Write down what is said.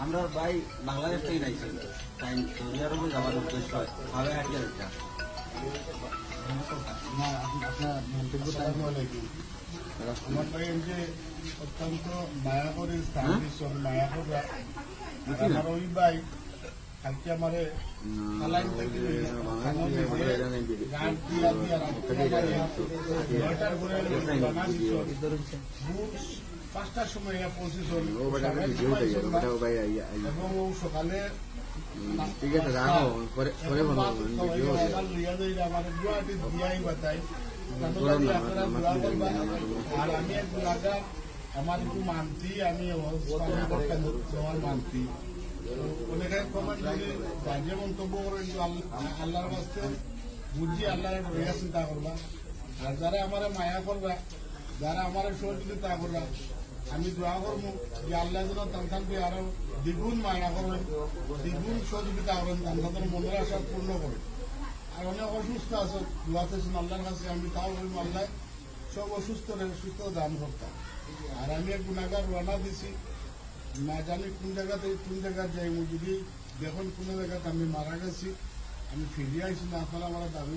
আমরা ভাই বাংলাদেশ থেকে যাইছি, তাই সৌদি আরবে যাওয়ার উদ্দেশ্য ভাবে আটকে যাচ্ছে। আপনার মন্তব্য আমার ভাই যে অত্যন্ত মায়া করে মায়া করা আমার ওই ভাই কালকে আমারে সালাইন থেকে গান দিয়া দিয়া নয়টার ঘরে বানা দিছ 5টার সময় পৌঁছিস এবং সকালে ঠিক আছে রাখো পরে আমার গুয়াহাটি দিয়াই বাতাই আর আমি এক লাগার আমার একটু মানতি আমি আমার মানতি অনেকে কমেন্ট যদি বাজে মন্তব্য করে আল্লাহর বাস্তে বুঝি আল্লাহর রইয়া চিন্তা করবা আর যারা আমার মায়া করবা যারা আমার সহযোগিতা করবা আমি দোয়া করবো যে আল্লাহ যেন তান্তানকে আরো দ্বিগুণ মায়া করবেন দ্বিগুণ সহযোগিতা করবেন তান্তাদের মনের আশা পূর্ণ করে আর অনেক অসুস্থ আছে দোয়া চেয়েছেন আল্লাহর কাছে আমি তাও বলবো আল্লাহ সব অসুস্থ সুস্থ দান করতাম আর আমি এক গুণাগার রওনা দিছি না জানি কোন জায়গায় যাই যদি দেখুন কোন জায়গাতে আমি মারা গেছি আমি ফিরিয়ে আইছি না আপনারা আমার দাবি